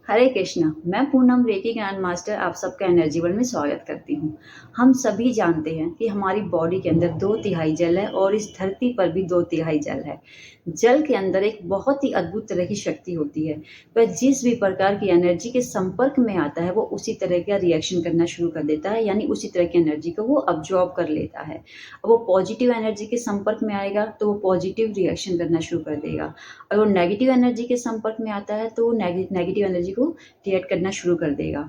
हरे कृष्णा। मैं Poonam reiki grand master आप सबका एनर्जी वर्ल्ड में स्वागत करती हूँ। हम सभी जानते हैं कि हमारी बॉडी के अंदर 2/3 जल है और इस धरती पर भी 2/3 जल है। जल के अंदर एक बहुत ही अद्भुत तरह की शक्ति होती है। वह जिस भी प्रकार की एनर्जी के संपर्क में आता है वो उसी तरह का रिएक्शन करना शुरू कर देता है, यानी उसी तरह की एनर्जी को वो अब्जॉर्ब कर लेता है। अब वो पॉजिटिव एनर्जी के संपर्क में आएगा तो वो पॉजिटिव रिएक्शन करना शुरू कर देगा। अगर वो नेगेटिव एनर्जी के संपर्क में आता है तो वो नेगेटिव एनर्जी को रिएक्ट करना शुरू कर देगा।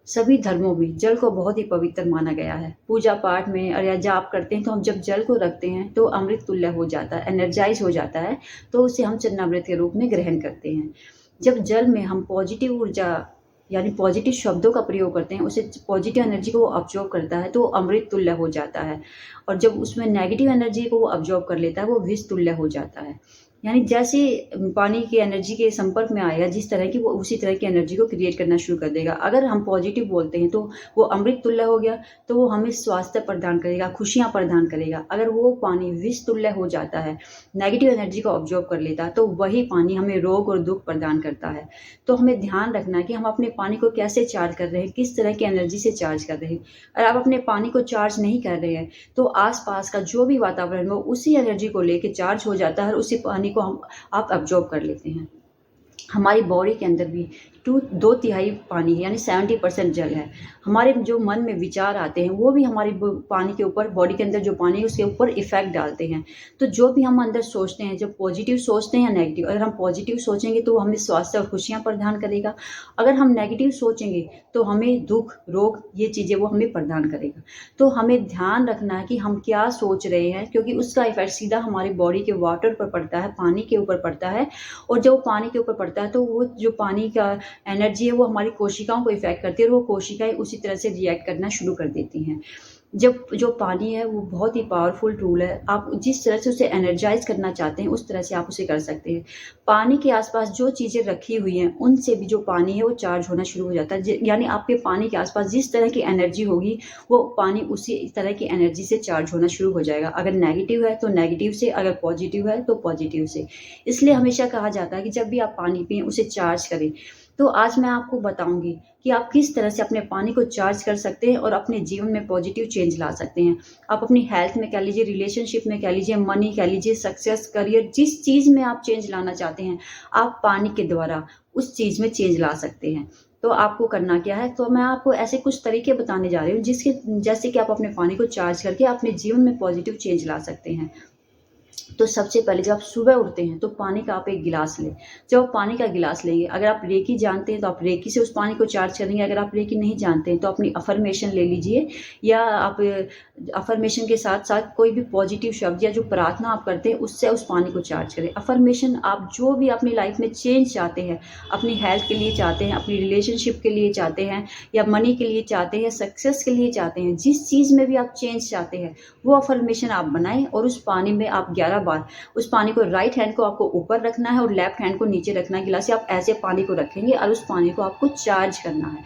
सभी धर्मों में जल को बहुत ही पवित्र माना गया है। पूजा पाठ में और या जाप करते हैं तो हम जब जल को रखते हैं तो अमृत तुल्य हो जाता है, एनर्जाइज हो जाता है, तो उसे हम चरणामृत के रूप में ग्रहण करते हैं। जब जल में हम पॉजिटिव ऊर्जा यानी पॉजिटिव शब्दों का प्रयोग करते हैं, उसे पॉजिटिव एनर्जी को वो अब्जॉर्ब करता है तो अमृत तुल्य हो जाता है। और जब उसमें नेगेटिव एनर्जी को वो अब्जॉर्ब कर लेता है वो विष तुल्य हो जाता है। यानी जैसे पानी की एनर्जी के संपर्क में आएगा जिस तरह की, वो उसी तरह की एनर्जी को क्रिएट करना शुरू कर देगा। अगर हम पॉजिटिव बोलते हैं तो वो अमृत तुल्य हो गया, तो वो हमें स्वास्थ्य प्रदान करेगा, खुशियाँ प्रदान करेगा। अगर वो पानी विष तुल्य हो जाता है, नेगेटिव एनर्जी को ऑब्जॉर्व कर लेता है, तो वही पानी हमें रोग और दुःख प्रदान करता है। तो हमें ध्यान रखना है कि हम अपने पानी को कैसे चार्ज कर रहे हैं, किस तरह की एनर्जी से चार्ज कर रहे हैं। अगर आप अपने पानी को चार्ज नहीं कर रहे हैं तो आस-पास का जो भी वातावरण हो उसी एनर्जी को लेके चार्ज हो जाता है और उसी पानी को हम आप अब्जॉर्ब कर लेते हैं। हमारी बॉडी के अंदर भी 2/3 पानी है, यानी 70% जल है। हमारे जो मन में विचार आते हैं वो भी हमारी पानी के ऊपर, बॉडी के अंदर जो पानी है उसके ऊपर इफेक्ट डालते हैं। तो जो भी हम अंदर सोचते हैं, जब पॉजिटिव सोचते हैं या नेगेटिव, अगर हम पॉजिटिव सोचेंगे तो वो हमें स्वास्थ्य और खुशियाँ प्रदान करेगा। अगर हम नेगेटिव सोचेंगे तो हमें दुःख, रोग, ये चीज़ें वो हमें प्रदान करेगा। तो हमें ध्यान रखना है कि हम क्या सोच रहे हैं, क्योंकि उसका इफेक्ट सीधा हमारी बॉडी के वाटर पर पड़ता है, पानी के ऊपर पड़ता है। और जब पानी के ऊपर पड़ता है तो वो जो पानी का एनर्जी है वो हमारी कोशिकाओं को इफ़ेक्ट करती है और वो कोशिकाएँ उसी तरह से रिएक्ट करना शुरू कर देती हैं। जब जो पानी है वो बहुत ही पावरफुल टूल है। आप जिस तरह से उसे एनर्जाइज़ करना चाहते हैं उस तरह से आप उसे कर सकते हैं। पानी के आस-पास जो चीज़ें रखी हुई हैं उनसे भी जो पानी है वो चार्ज होना शुरू हो जाता है। ज यानी आपके पानी के आस-पास जिस तरह की एनर्जी होगी वो पानी उसी तरह की एनर्जी से चार्ज होना शुरू हो जाएगा। अगर नेगेटिव है तो नेगेटिव से, अगर पॉजिटिव है तो पॉजिटिव से। इसलिए हमेशा कहा जाता है कि जब भी आप पानी पिएँ उसे चार्ज करें। तो आज मैं आपको बताऊँगी कि आप किस तरह से अपने पानी को चार्ज कर सकते हैं और अपने जीवन में पॉजिटिव चेंज ला सकते हैं। आप अपनी हेल्थ में कह लीजिए, रिलेशनशिप में कह लीजिए, मनी कह लीजिए, सक्सेस, करियर, जिस चीज़ में आप चेंज लाना चाहते हैं, आप पानी के द्वारा उस चीज़ में चेंज ला सकते हैं। तो आपको करना क्या है? तो मैं आपको ऐसे कुछ तरीके बताने जा रही हूँ जिसके जैसे कि आप अपने पानी को चार्ज करके अपने जीवन में पॉजिटिव चेंज ला सकते हैं। तो सबसे पहले जब आप सुबह उठते हैं तो पानी का आप एक गिलास लें। जब आप पानी का गिलास लेंगे, अगर आप रेकी जानते हैं तो आप रेकी से उस पानी को चार्ज करेंगे, अगर आप रेकी नहीं जानते हैं तो अपनी अफ़र्मेशन ले लीजिए, या आप अफ़र्मेशन के साथ-साथ कोई भी पॉज़िटिव शब्द या जो प्रार्थना आप करते हैं उससे उस पानी को चार्ज करें। अफ़र्मेशन आप जो भी अपनी लाइफ़ में चेंज चाहते हैं, अपनी हेल्थ के लिए चाहते हैं, अपनी रिलेशनशिप के लिए चाहते हैं, या मनी के लिए चाहते हैं, सक्सेस के लिए चाहते हैं, जिस चीज़ में भी आप चेंज चाहते हैं, वो अफ़र्मेशन आप बनाएँ और उस पानी में आप 11 बार उस पानी को, राइट हैंड को आपको ऊपर रखना है और लेफ्ट हैंड को नीचे रखना है गिलास से। आप ऐसे पानी को रखेंगे और उस पानी को आपको चार्ज करना है।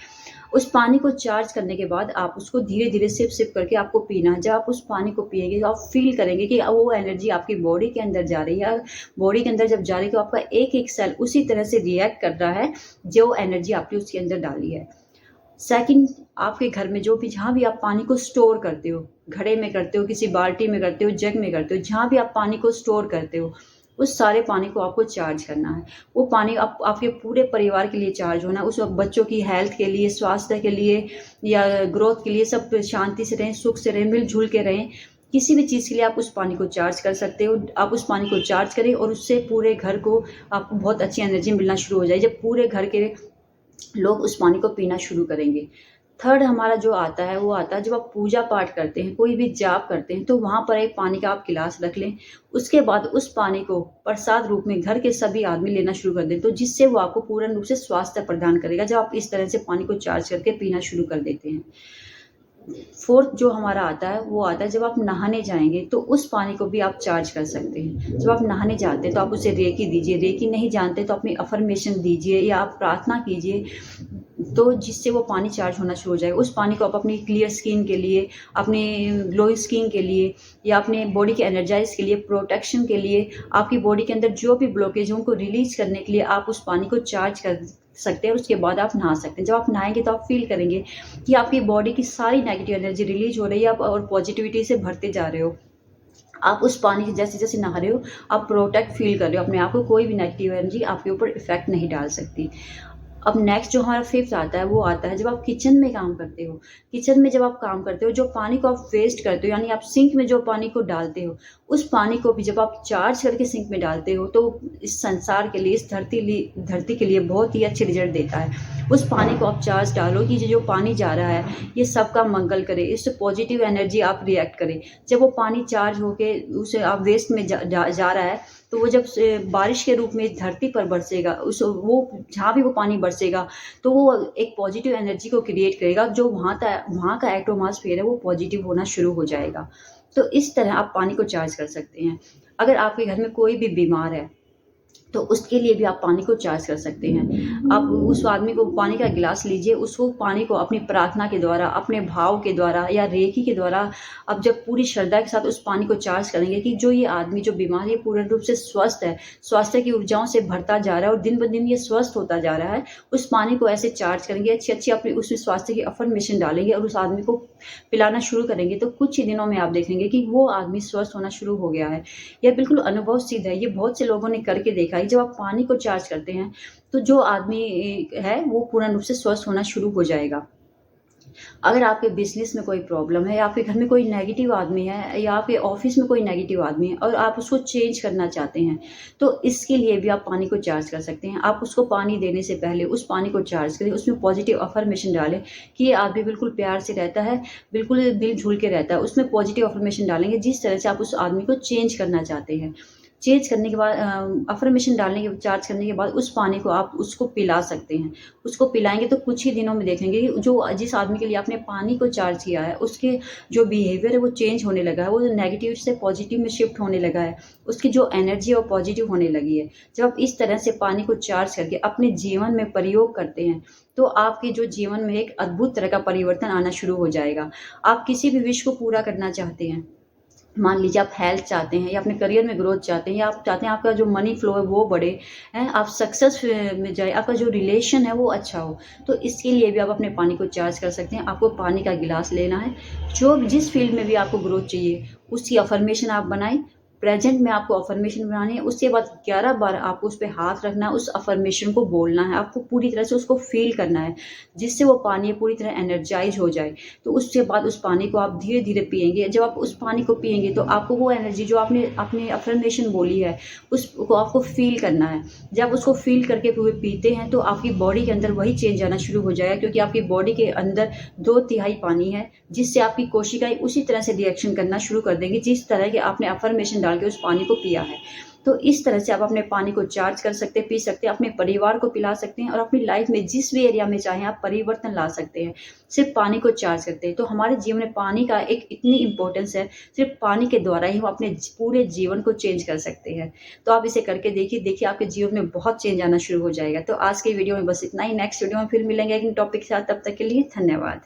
उस पानी को चार्ज करने के बाद आप उसको धीरे-धीरे सिप-सिप करके आपको पीना है। जब आप उस पानी को पिएँगे तो आप फ़ील करेंगे कि वो एनर्जी आपकी बॉडी के अंदर जा रही है। बॉडी के अंदर जब जा रही है तो आपका एक-एक सेल उसी तरह से रिएक्ट कर रहा है जो एनर्जी आपने उसके अंदर डाली है। सेकंड, आपके घर में जो भी, जहाँ भी आप पानी को स्टोर करते हो, घड़े में करते हो, किसी बाल्टी में करते हो, जग में करते हो, जहाँ भी आप पानी को स्टोर करते हो, उस सारे पानी को आपको चार्ज करना है। वो पानी आप आपके पूरे परिवार के लिए चार्ज होना है। उस वक़्त बच्चों की हेल्थ के लिए, स्वास्थ्य के लिए या ग्रोथ के लिए, सब शांति से रहें, सुख से रहें, मिल-जुल के रहें। किसी भी चीज़ के लिए आप उस पानी को चार्ज कर सकते हो। आप उस पानी को चार्ज करें और उससे पूरे घर को आपको बहुत अच्छी एनर्जी मिलना शुरू हो जाए, जब पूरे घर के लोग उस पानी को पीना शुरू करेंगे। थर्ड हमारा जो आता है, वो आता है जब आप पूजा-पाठ करते हैं, कोई भी जाप करते हैं, तो वहाँ पर एक पानी का आप गिलास रख लें। उसके बाद उस पानी को प्रसाद रूप में घर के सभी आदमी लेना शुरू कर दें, तो जिससे वो आपको पूर्ण रूप से स्वास्थ्य प्रदान करेगा, जब आप इस तरह से पानी को चार्ज करके पीना शुरू कर देते हैं। फोर्थ जो हमारा आता है, वो आता है जब आप नहाने जाएँगे, तो उस पानी को भी आप चार्ज कर सकते हैं। जब आप नहाने जाते हैं, तो आप उसे रेकी दीजिए, रेकी नहीं जानते तो अपनी अफ़र्मेशन दीजिए या आप प्रार्थना कीजिए। तो जिससे वो पानी चार्ज होना शुरू हो जाएगा। उस पानी को आप अपनी क्लियर स्किन के लिए, अपनी ग्लोइंग स्किन के लिए या अपने बॉडी के एनर्जाइज के लिए, प्रोटेक्शन के लिए, आपकी बॉडी के अंदर जो भी ब्लॉकेज है उनको रिलीज करने के लिए आप उस पानी को चार्ज कर सकते हैं और उसके बाद आप नहा सकते हैं। जब आप नहाएंगे तो आप फील करेंगे कि आपकी बॉडी की सारी नेगेटिव एनर्जी रिलीज हो रही है, आप और पॉजिटिविटी से भरते जा रहे हो। आप उस पानी से जैसे जैसे नहा रहे हो आप प्रोटेक्ट फील कर रहे हो अपने आप को, कोई भी नेगेटिव एनर्जी आपके ऊपर इफेक्ट नहीं डाल सकती। अब नेक्स्ट जो हमारा फिफ्थ आता है वो आता है जब आप किचन में काम करते हो। किचन में जब आप काम करते हो, जो पानी को आप वेस्ट करते हो, यानी आप सिंक में जो पानी को डालते हो, उस पानी को भी जब आप चार्ज करके सिंक में डालते हो तो इस संसार के लिए, इस धरती के लिए बहुत ही अच्छे रिजल्ट देता है। उस पानी को आप चार्ज डालो कि जो पानी जा रहा है ये सबका मंगल करे, इससे पॉजिटिव एनर्जी आप रिएक्ट करें। जब वो पानी चार्ज होके उसे आप वेस्ट में जा रहा है तो वो जब बारिश के रूप में इस धरती पर बरसेगा, वो जहाँ भी वो पानी बरसेगा तो वो एक पॉजिटिव एनर्जी को क्रिएट करेगा। जो वहाँ का एटमॉस्फेयर है वो पॉजिटिव होना शुरू हो जाएगा। तो इस तरह आप पानी को चार्ज कर सकते हैं। अगर आपके घर में कोई भी बीमार है तो उसके लिए भी आप पानी को चार्ज कर सकते हैं। आप उस आदमी को पानी का गिलास लीजिए, उसको पानी को अपनी प्रार्थना के द्वारा, अपने भाव के द्वारा या रेकी के द्वारा आप जब पूरी श्रद्धा के साथ उस पानी को चार्ज करेंगे कि जो ये आदमी जो बीमार है पूर्ण रूप से स्वस्थ है, स्वास्थ्य की ऊर्जाओं से भरता जा रहा है और दिन ब दिन ये स्वस्थ होता जा रहा है। उस पानी को ऐसे चार्ज करेंगे, अच्छी अपनी उसमें स्वास्थ्य की अफर्मेशन डालेंगे और उस आदमी को पिलाना शुरू करेंगे तो कुछ ही दिनों में आप देखेंगे कि वो आदमी स्वस्थ होना शुरू हो गया है। यह बिल्कुल अनुभव सिद्ध है, ये बहुत से लोगों ने करके देखा है। जब आप पानी को चार्ज करते हैं तो जो आदमी है वो पूर्ण रूप से स्वस्थ होना शुरू हो जाएगा। अगर आपके बिजनेस में कोई प्रॉब्लम है या आपके घर में कोई नेगेटिव आदमी है या आपके ऑफिस में कोई नेगेटिव आदमी है और आप उसको चेंज करना चाहते हैं तो इसके लिए भी आप पानी को चार्ज कर सकते हैं। आप उसको पानी देने से पहले उस पानी को चार्ज करें, उसमें पॉजिटिव अफर्मेशन डालें कि ये आदमी बिल्कुल प्यार से रहता है, बिल्कुल दिल झूल के रहता है। उसमें पॉजिटिव अफर्मेशन डालेंगे जिस तरह से आप उस आदमी को चेंज करना चाहते हैं। चेंज करने के बाद अफर्मेशन डालने के चार्ज करने के बाद उस पानी को आप उसको पिला सकते हैं। उसको पिलाएंगे तो कुछ ही दिनों में देखेंगे कि जो जिस आदमी के लिए आपने पानी को चार्ज किया है उसके जो बिहेवियर है वो चेंज होने लगा है, वो नेगेटिव से पॉजिटिव में शिफ्ट होने लगा है, उसकी जो एनर्जी है वो पॉजिटिव होने लगी है। जब आप इस तरह से पानी को चार्ज करके अपने जीवन में प्रयोग करते हैं तो आपके जो जीवन में एक अद्भुत तरह का परिवर्तन आना शुरू हो जाएगा। आप किसी भी विश को पूरा करना चाहते हैं, मान लीजिए आप हेल्थ चाहते हैं या अपने करियर में ग्रोथ चाहते हैं या आप चाहते हैं आपका जो मनी फ्लो है वो बढ़े, हैं आप सक्सेस में जाए, आपका जो रिलेशन है वो अच्छा हो, तो इसके लिए भी आप अपने पानी को चार्ज कर सकते हैं। आपको पानी का गिलास लेना है, जो जिस फील्ड में भी आपको ग्रोथ चाहिए उसकी अफर्मेशन आप बनाएं। प्रेजेंट में आपको अफर्मेशन बनानी है, उसके बाद 11 बार आपको उस पर हाथ रखना है, उस अफर्मेशन को बोलना है, आपको पूरी तरह से उसको फील करना है जिससे वो पानी पूरी तरह एनर्जाइज हो जाए। तो उसके बाद उस पानी को आप धीरे धीरे पिएंगे। जब आप उस पानी को पिएंगे तो आपको वो एनर्जी जो आपने अपनी अफर्मेशन बोली है उसको आपको फील करना है। जब उसको फील करके पूरे पीते हैं तो आपकी बॉडी के अंदर वही चेंज आना शुरू हो जाएगा, क्योंकि आपकी बॉडी के अंदर 2/3 पानी है, जिससे आपकी कोशिकाएं उसी तरह से रिएक्शन करना शुरू कर देंगी जिस तरह के आपने अफर्मेशन डाल के उस पानी को पिया है। तो इस तरह से आप अपने पानी को चार्ज कर सकते हैं, पी सकते हैं, अपने परिवार को पिला सकते हैं और अपनी लाइफ में जिस भी एरिया में चाहें आप परिवर्तन ला सकते हैं सिर्फ पानी को चार्ज करते हैं। तो हमारे जीवन में पानी का एक इतनी इंपॉर्टेंस है, सिर्फ पानी के द्वारा ही हम अपने पूरे जीवन को चेंज कर सकते हैं। तो आप इसे करके देखिए आपके जीवन में बहुत चेंज आना शुरू हो जाएगा। तो आज के वीडियो में बस इतना ही। नेक्स्ट वीडियो में फिर मिलेंगे एक टॉपिक के साथ, तब तक के लिए धन्यवाद।